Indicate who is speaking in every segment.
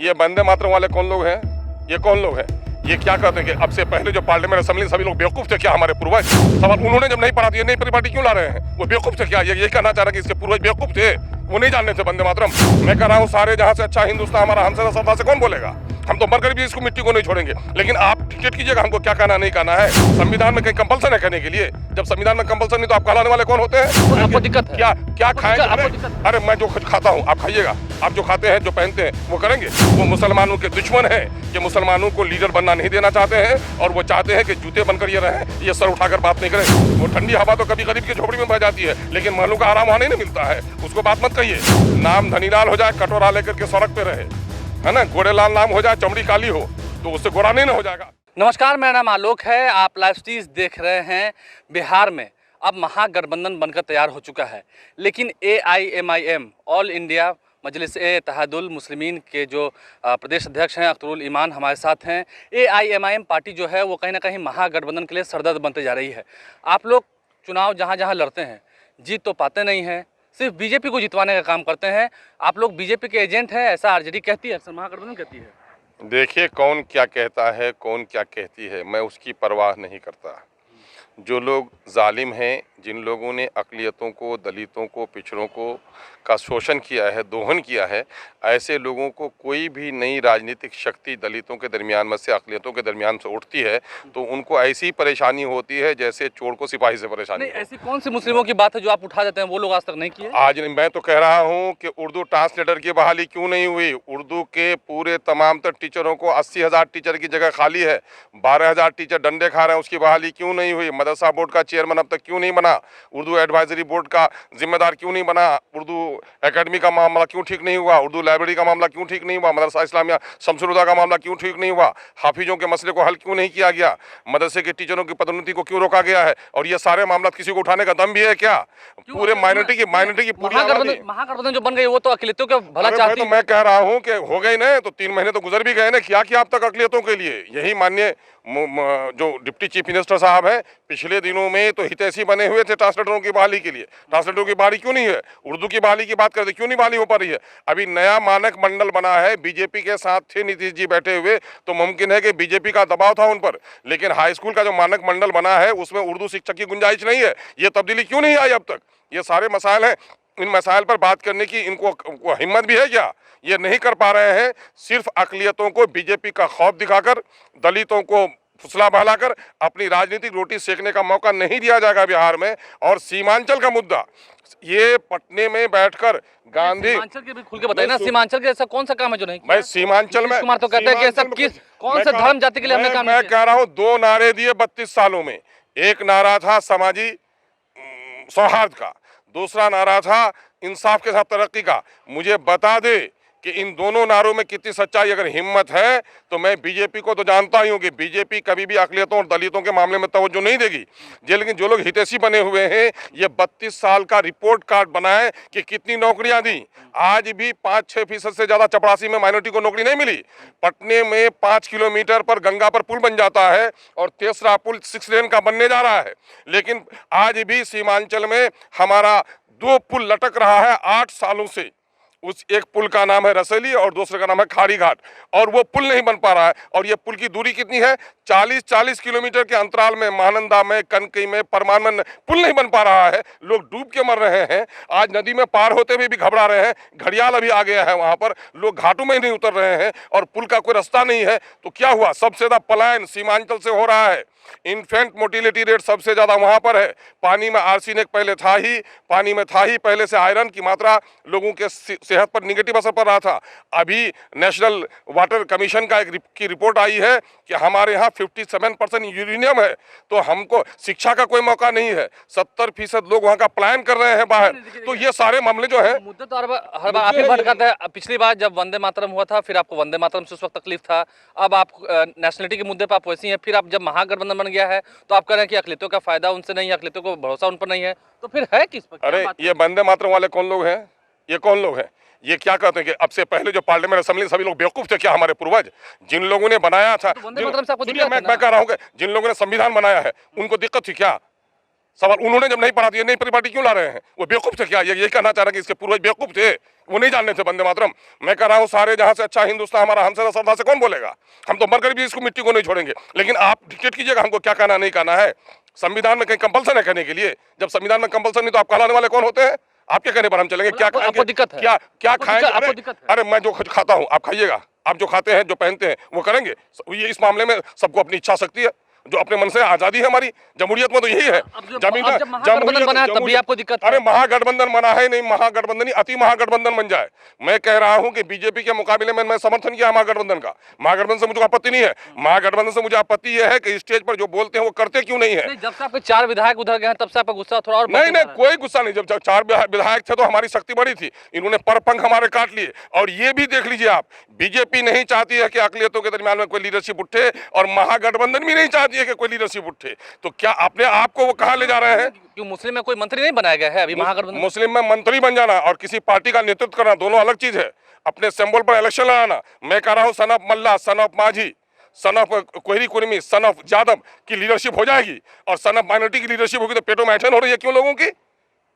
Speaker 1: ये वंदे मातरम वाले कौन लोग हैं? ये कौन लोग हैं? ये क्या कहते हैं कि अब से पहले जो पार्लियामेंट असेंबली सभी लोग बेवकूफ थे क्या? हमारे पूर्वज सवाल उन्होंने जब नहीं पढ़ा दिया, नई पार्टी क्यों ला रहे हैं? वो बेवकूफ थे क्या? ये कहना चाह रहे हैं कि इसके पूर्वज बेवकूफ थे, वो नहीं जानते थे वंदे मातरम। मैं कह रहा हूँ सारे जहाँ से अच्छा हिंदुस्तान हमारा, हमसे सरदार से कौन बोलेगा? हम तो मरकर भी इसको मिट्टी को नहीं छोड़ेंगे। लेकिन आप टिकट कीजिएगा हमको क्या कहना नहीं कहना है। संविधान में कहीं कंपल्सन है कहने के लिए? जब संविधान में कंपल्सन नहीं तो आप कहलाने वाले कौन होते हैं?
Speaker 2: आपको दिक्कत है?
Speaker 1: क्या खाएंगे? अरे मैं जो खाता हूँ आप खाइएगा, आप जो खाते हैं जो पहनते हैं वो करेंगे। वो मुसलमानों के दुश्मन है कि मुसलमानों को लीडर बनना नहीं देना चाहते हैं और वो चाहते हैं कि जूते बनकर ये रहें, ये सर उठाकर बात नहीं करें। वो ठंडी हवा तो कभी गरीब की झोपड़ी में बह जाती है, लेकिन महलों का आराम वहाँ नहीं मिलता है। उसको बात मत कहिए। नाम धनीलाल हो जाए, कटोरा लेकर के सड़क पे रहे, है ना, गोरेलाल नाम हो जाए, चमड़ी काली हो तो उससे गोरा नहीं ना हो जाएगा।
Speaker 2: नमस्कार, मेरा नाम आलोक है। आप लाइव स्टीज देख रहे हैं। बिहार में अब महागठबंधन बनकर तैयार हो चुका है, लेकिन AIMIM ऑल इंडिया मजलिस-ए-इत्तेहादुल मुस्लिमीन के जो प्रदेश अध्यक्ष हैं अख्तरुल ईमान हमारे साथ हैं। AIMIM पार्टी जो है वो कहीं ना कहीं महागठबंधन के लिए सरदर्द बनते जा रही है। आप लोग चुनाव जहाँ जहाँ लड़ते हैं जीत तो पाते नहीं हैं, सिर्फ बीजेपी को जितवाने का काम करते हैं। आप लोग बीजेपी के एजेंट हैं, ऐसा आरजेडी कहती है, अक्सर महागठबंधन कहती है।
Speaker 1: देखिए कौन क्या कहता है, कौन क्या कहती है, मैं उसकी परवाह नहीं करता। जो लोग जालिम हैं, जिन लोगों ने अक़लियतों को, दलितों को, पिछड़ों को का शोषण किया है, दोहन किया है, ऐसे लोगों को कोई भी नई राजनीतिक शक्ति दलितों के दरमियान में से, अक़लियतों के दरमियान से उठती है तो उनको ऐसी ही परेशानी होती है जैसे चोर को सिपाही से परेशानी।
Speaker 2: नहीं, ऐसी कौन सी मुस्लिमों की बात है जो आप उठा देते हैं, वो लोग आज तक नहीं किए?
Speaker 1: आज मैं तो कह रहा हूँ कि उर्दू ट्रांसलेटर की बहाली क्यों नहीं हुई? उर्दू के पूरे तमाम तर टीचरों को 80,000 टीचर की जगह खाली है, 12,000 टीचर डंडे खा रहे हैं, उसकी बहाली क्यों नहीं हुई? मदरसा बोर्ड का चेयरमैन अब तक क्यों नहीं बना? उर्दू एडवाइजरी बोर्ड का जिम्मेदार क्यों नहीं बना? उर्दू एकेडमी का मामला क्यों ठीक नहीं हुआ? उर्दू लाइब्रेरी का मामला क्यों ठीक नहीं हुआ? मदरसा इस्लामिया शमसुल-हुदा का मामला क्यों ठीक नहीं हुआ? हाफिजों के मसले को हल क्यों नहीं किया गया? मदरसे के टीचरों की पदोन्नति को क्यों रोका गया है? और ये सारे मामला किसी को उठाने का दम भी है क्या? पूरे माइनॉरिटी की पूरी
Speaker 2: महागठबंधन जो बन गई वो तो अक़लियतों के भला चाहती है।
Speaker 1: तो मैं कह रहा हूँ कि हो गई ना, तो 3 महीने तो गुजर भी गए ना, क्या किया अब तक अक़लियतों के लिए? यही माननीय जो डिप्टी चीफ मिनिस्टर साहब हैं पिछले दिनों में तो हितैषी बने हुए थे ट्रांसलेटरों की बहाली के लिए। ट्रांसलेटरों की बहाली क्यों नहीं है? उर्दू की बहाली की बात करते क्यों नहीं बहाली हो पा रही है? अभी नया मानक मंडल बना है, बीजेपी के साथ थे नीतीश जी बैठे हुए, तो मुमकिन है कि बीजेपी का दबाव था उन पर, लेकिन हाई स्कूल का जो मानक मंडल बना है उसमें उर्दू शिक्षक की गुंजाइश नहीं है। ये तब्दीली क्यों नहीं आई अब तक? ये सारे मसाइल हैं, इन मसाइल पर बात करने की इनको हिम्मत भी है क्या? ये नहीं कर पा रहे हैं। सिर्फ अक़लियतों को बीजेपी का खौफ दिखाकर, दलितों को फुसला बहलाकर अपनी राजनीतिक रोटी सेकने का मौका नहीं दिया जाएगा बिहार में। और सीमांचल का मुद्दा, ये पटने में बैठकर गांधी,
Speaker 2: सीमांचल के भी खुल के बताइए ना, सीमांचल के ऐसा कौन सा काम है जो नहीं किया?
Speaker 1: मैं सीमांचल में
Speaker 2: कुमार तो कहते हैं कि ऐसा किस कौन सा धर्म जाति के लिए हमने काम किया?
Speaker 1: मैं कह रहा हूँ 2 नारे दिए 32 सालों में। एक नारा था समाजी सौहार्द का, दूसरा नारा था इंसाफ के साथ तरक्की का। मुझे बता दे कि इन दोनों नारों में कितनी सच्चाई, अगर हिम्मत है तो मैं बीजेपी को तो जानता ही हूँ कि बीजेपी कभी भी अक़लियतों और दलितों के मामले में तवज्जो नहीं देगी। लेकिन जो लोग हितैषी बने हुए हैं, ये 32 साल का रिपोर्ट कार्ड बनाए कि कितनी नौकरियां दी। आज भी 5-6% से ज़्यादा चपरासी में माइनॉरिटी को नौकरी नहीं मिली। पटने में 5 किलोमीटर पर गंगा पर पुल बन जाता है और तीसरा पुल 6 लेन का बनने जा रहा है, लेकिन आज भी सीमांचल में हमारा 2 पुल लटक रहा है 8 सालों से। उस एक पुल का नाम है रसैली और दूसरे का नाम है खाड़ी घाट, और वो पुल नहीं बन पा रहा है। और ये पुल की दूरी कितनी है? 40-40 किलोमीटर के अंतराल में, महानंदा में, कनकई में, परमान में पुल नहीं बन पा रहा है। लोग डूब के मर रहे हैं। आज नदी में पार होते हुए भी घबरा रहे हैं। घड़ियाल अभी आ गया है वहाँ पर, लोग घाटों में ही नहीं उतर रहे हैं और पुल का कोई रास्ता नहीं है। तो क्या हुआ? सबसे ज़्यादा पलायन सीमांचल से हो रहा है। इन्फेंट मोटिलिटी रेट सबसे ज़्यादा वहाँ पर है। पानी में आर्सेनिक पहले था ही, पानी में था ही पहले से आयरन की मात्रा लोगों के सेहत पर निगेटिव असर पड़ रहा था। अभी नेशनल वाटर कमीशन का की रिपोर्ट आई है कि हमारे यहाँ 57% यूरेनियम है, तो हमको शिक्षा का कोई मौका नहीं है। 70% लोग वहाँ का प्लान कर रहे हैं बाहर। तो ये सारे मामले जो है,
Speaker 2: मुद्दे तो हर बार आप ही भड़काते हैं। पिछली बार जब वंदे मातरम हुआ था, फिर आपको वंदे मातरम से उस वक्त तकलीफ था। अब आप नेशनलिटी के मुद्दे पर आप वैसी हैं। फिर आप जब महागठबंधन बन गया है तो आप कह रहे हैं कि अक़लियतों का फायदा उनसे नहीं है, अक़लियतों को भरोसा उन पर नहीं है, तो फिर है किस पर?
Speaker 1: अरे ये वंदे मातरम वाले कौन लोग हैं? ये कौन लोग हैं? ये क्या कहते हैं कि अब से पहले जो पार्लियामेंट असेंबली सभी लोग बेवकूफ थे क्या? हमारे पूर्वज जिन लोगों ने बनाया था,
Speaker 2: वंदे मातरम से आपको दिक्कत है ना?
Speaker 1: मैं कह रहा हूँ कि जिन लोगों ने संविधान बनाया है उनको दिक्कत थी क्या? सवाल उन्होंने जब नहीं पढ़ा दिया, नई पार्टी क्यों ला रहे हैं? वो बेवकूफ थे क्या? ये कहना चाह रहे हैं कि इसके पूर्वज बेवकूफ थे, वो नहीं जानते थे वंदे मातरम? मैं कह रहा हूँ सारे जहां से अच्छा हिंदुस्तान हमारा, हमसे श्रद्धा से कौन बोलेगा? हम तो मरकर भी इसको मिट्टी को नहीं छोड़ेंगे। लेकिन आप डिक्टेट कीजिएगा हमको क्या कहना नहीं कहना है। संविधान में कहीं कंपल्सन है कहने के लिए? जब संविधान में कंपल्सन नहीं तो आप कहलाने वाले कौन होते हैं? आपके कहने पर हम चलेंगे? क्या
Speaker 2: आपको दिक्कत है?
Speaker 1: क्या क्या
Speaker 2: आपको
Speaker 1: खाएंगे?
Speaker 2: आपको दिक्कत है?
Speaker 1: अरे मैं जो खाता हूँ आप खाइएगा, आप जो खाते हैं जो पहनते हैं वो करेंगे। ये इस मामले में सबको अपनी इच्छा शक्ति है, जो अपने मन से आजादी है हमारी। जमहूरियत में तो यही है।
Speaker 2: जब महागठबंधन बना है तब भी आपको दिक्कत है?
Speaker 1: अरे महागठबंधन बना है नहीं, महागठबंधन ही अति महागठबंधन बन जाए। मैं कह रहा हूं कि बीजेपी के मुकाबले में मैं समर्थन किया महागठबंधन का। महागठबंधन से मुझे आपत्ति नहीं है। महागठबंधन से मुझे आपत्ति यह है कि स्टेज पर जो बोलते हैं वो करते क्यों नहीं है।
Speaker 2: जब से आपके 4 विधायक उधर गए तब से आपका गुस्सा थोड़ा और
Speaker 1: नहीं नहीं, कोई गुस्सा नहीं। जब 4 विधायक थे तो हमारी शक्ति बड़ी थी, इन्होंने परपंख हमारे काट लिए। और ये भी देख लीजिए आप, बीजेपी नहीं चाहती है कि अकलियतों के दरमियान में कोई लीडरशिप उठे, और महागठबंधन भी नहीं चाहती है कि कोई लीडरशिप उठे। तो क्या अपने आप को वो कहां ले जा रहे हैं?
Speaker 2: क्यों मुस्लिम में कोई मंत्री नहीं बनाया गया है अभी महागठबंधन?
Speaker 1: मुस्लिम में मंत्री बन जाना और किसी पार्टी का नेतृत्व करना दोनों अलग चीज है। अपने सिंबल पर इलेक्शन लड़ाना। मैं कह रहा हूं son of Malla, son of Majhi, son of Kohri Kurmi, son of Yadav की लीडरशिप हो जाएगी, और सन ऑफ माइनॉरिटी की लीडरशिप होगी तो पेटो में ऐंठन हो रही है क्यों लोगों की?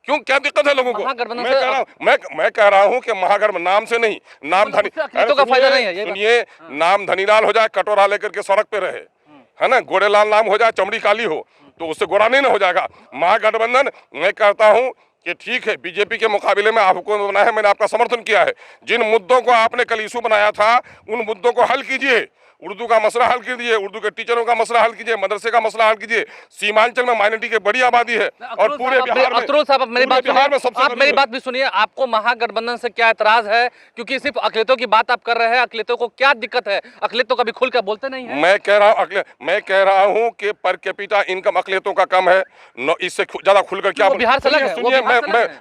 Speaker 1: क्यों, क्या दिक्कत है लोगों को? मैं कह रहा हूं कि महागठबंधन नाम से नहीं, नाम धनी
Speaker 2: का फायदा नहीं है।
Speaker 1: सुनिए, नाम धनीलाल हो जाए, कटोरा लेकर के सड़क पे रहे, है ना, गोरेलाल नाम हो जाए, चमड़ी काली हो, तो उससे गोरा नहीं ना हो जाएगा महागठबंधन। मैं कहता हूं कि ठीक है, बीजेपी के मुकाबले में आपको बनाया है, मैंने आपका समर्थन किया है। जिन मुद्दों को आपने कल इशू बनाया था उन मुद्दों को हल कीजिए। उर्दू का मसला हल कीजिए, उर्दू के टीचरों का मसला हल कीजिए, मदरसे का मसला हल कीजिए। सीमांचल में माइनॉरिटी की बड़ी आबादी है और पूरे बिहार में,
Speaker 2: अतुल साहब मेरी बात भी सुनिए। आपको महागठबंधन से क्या एतराज है? क्योंकि सिर्फ अकलियतों की बात आप कर रहे हैं, अकलियतों को क्या दिक्कत है? अकलियत तो कभी खुलकर बोलते नहीं है।
Speaker 1: मैं कह रहा हूं कि पर कैपिटा इनकम अकलियतों का कम है, इससे ज्यादा खुलकर क्या
Speaker 2: बिहार से अलग है।
Speaker 1: सुनिए,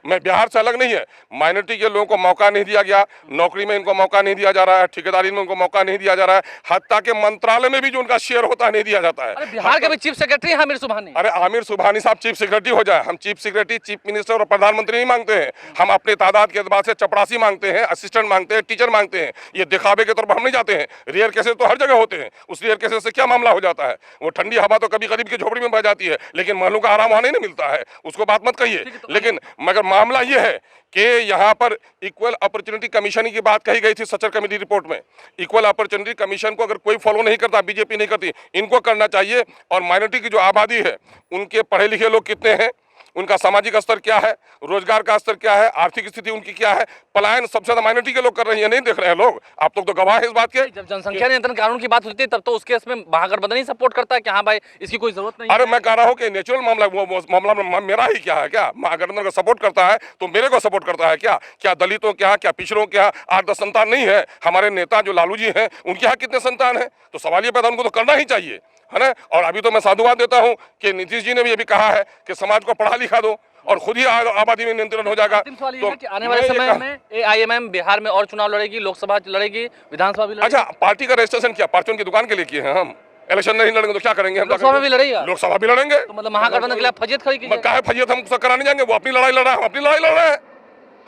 Speaker 1: मैं बिहार से अलग नहीं है। माइनॉरिटी के लोगों को मौका नहीं दिया गया, नौकरी में इनको मौका नहीं दिया जा रहा है, ठेकेदारी में उनको मौका नहीं दिया जा रहा है, हत्या के मंत्रालय में भी जो उनका शेयर होता है नहीं दिया जाता है।
Speaker 2: बिहार के भी चीफ सेक्रेटरी आमिर सुबहानी।
Speaker 1: अरे आमिर सुबहानी साहब चीफ सेक्रेटरी हो जाए। हम चीफ सेक्रेटरी, चीफ मिनिस्टर और प्रधानमंत्री नहीं मांगते हैं। हम अपने तादाद के एतबार से चपरासी मांगते हैं, असिस्टेंट मांगते हैं, टीचर मांगते हैं। ये दिखावे के तौर पर हम नहीं जाते हैं। रेयर केसेस तो हर जगह होते हैं, उस रेयर केसेस से क्या मामला हो जाता है? वो ठंडी हवा तो कभी गरीब की झोपड़ी में बह जाती है, लेकिन महलों का आराम वहां नहीं मिलता है, उसको बात मत कहिए। लेकिन मगर मामला ये है कि यहाँ पर इक्वल अपॉर्चुनिटी कमीशन की बात कही गई थी सचर कमेटी रिपोर्ट में। इक्वल अपॉर्चुनिटी कमीशन को अगर कोई फॉलो नहीं करता, बीजेपी नहीं करती, इनको करना चाहिए। और माइनॉरिटी की जो आबादी है, उनके पढ़े लिखे लोग कितने हैं, उनका सामाजिक स्तर क्या है, रोजगार का स्तर क्या है, आर्थिक स्थिति उनकी क्या है, पलायन सबसे ज्यादा माइनॉरिटी के लोग कर रही है, नहीं देख रहे हैं लोग? आप लोग तो गवाह है इस बात के।
Speaker 2: जब जनसंख्या नियंत्रण कानून की बात होती है तब तो उस केस में महागठबंधन ही सपोर्ट करता है कि हाँ भाई इसकी कोई जरूरत नहीं।
Speaker 1: अरे मैं कह रहा हूँ कि नेचुरल मामला, वो मामला मेरा ही क्या है? क्या महागठबंधन को सपोर्ट करता है तो मेरे को सपोर्ट करता है क्या? क्या दलितों के यहाँ, क्या पिछड़ों के यहाँ 8-10 संतान नहीं है? हमारे नेता जो लालू जी हैं उनके यहाँ कितने संतान है? तो सवाल ये पैदा, उनको तो करना ही चाहिए, है ना। और अभी तो मैं साधुवाद देता हूँ कि नीतीश जी ने भी ये भी कहा है कि समाज को पढ़ा लिखा दो और खुद ही आबादी में नियंत्रण हो जाएगा।
Speaker 2: तो कि आने वाले समय में एआईएमआईएम बिहार में और चुनाव लड़ेगी, लोकसभा लड़ेगी, विधानसभा भी लड़ेगी।
Speaker 1: अच्छा, पार्टी का रजिस्ट्रेशन क्या परचून की दुकान के लिए किए हैं? हम इलेक्शन नहीं लड़ेंगे तो क्या करेंगे? हम
Speaker 2: लोकसभा में भी लड़ेगा,
Speaker 1: लोकसभा भी लड़ेंगे।
Speaker 2: तो मतलब महागठबंधन के लिए फजीयत खड़ी कीजिए।
Speaker 1: क्या है फजीयत? हम कराने जाएंगे? वो अपनी लड़ाई लड़ रहा है, हम अपनी लड़ाई लड़ रहे हैं।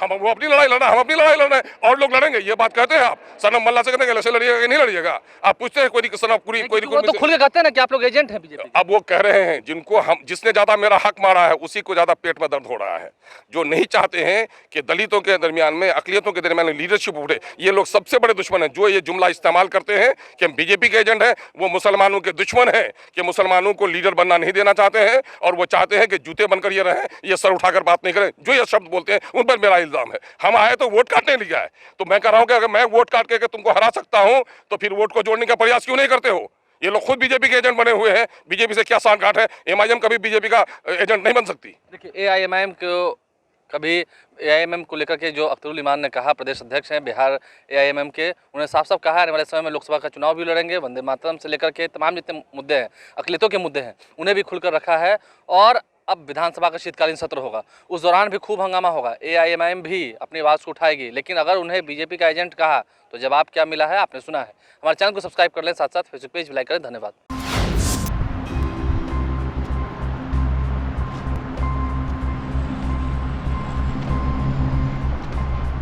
Speaker 1: वो अपनी लड़ाई लड़ रहा है, हम अपनी लड़ाई लड़ रहे हैं, और लोग लड़ेंगे। ये बात कहते हैं आप? सनम मल्ला से कहते हैं इलेक्शन लड़िएगा कि नहीं लड़िएगा? आप पूछते हैं कोई सनम पूरी कोई
Speaker 2: तो खुल के कहते हैं ना कि आप लोग एजेंट हैं बीजेपी।
Speaker 1: अब वो कह रहे हैं जिनको हम, जिसने ज्यादा मेरा हक मारा है उसी को ज्यादा पेट में दर्द हो रहा है। जो नहीं चाहते हैं कि दलितों के दरमियान में, अकलियतों के दरमियान में लीडरशिप उठे, ये लोग सबसे बड़े दुश्मन हैं। जो ये जुमला इस्तेमाल करते हैं कि हम बीजेपी के एजेंट हैं, वो मुसलमानों के दुश्मन हैं कि मुसलमानों को लीडर बनना नहीं देना चाहते हैं, और वो चाहते हैं कि जूते बनकर ये रहें, ये सर उठाकर बात नहीं करें। जो ये शब्द बोलते हैं उन पर मेरा इल्जाम है। हम आए तो वोट काटने लिया है, तो मैं कह रहा हूं कि अगर मैं वोट काट के तुमको हरा सकता हूं तो फिर वोट को जोड़ने का प्रयास क्यों नहीं करते हो? ये लोग खुद बीजेपी के एजेंट बने हुए हैं। बीजेपी से क्या सांठगांठ है? एमआईएम कभी बीजेपी का एजेंट नहीं बन सकती।
Speaker 2: देखिए, एआईएमआईएम को कभी एआईएमआईएम को लेकर के जो अख्तरुल ईमान ने कहा, प्रदेश अध्यक्ष हैं बिहार एआईएमआईएम के, उन्होंने साफ साफ कहा आने वाले समय में लोकसभा का चुनाव भी लड़ेंगे, वंदे मातरम से लेकर के तमाम जितने मुद्दे हैं, अकलियतों के मुद्दे हैं, उन्हें भी खुलकर रखा है। और अब विधानसभा का शीतकालीन सत्र होगा, उस दौरान भी खूब हंगामा होगा। एआईएमआईएम भी अपनी आवाज़ को उठाएगी, लेकिन अगर उन्हें बीजेपी का एजेंट कहा तो जवाब क्या मिला है आपने सुना है। हमारे चैनल को सब्सक्राइब कर लें, साथ साथ फेसबुक पेज भी लाइक करें। धन्यवाद।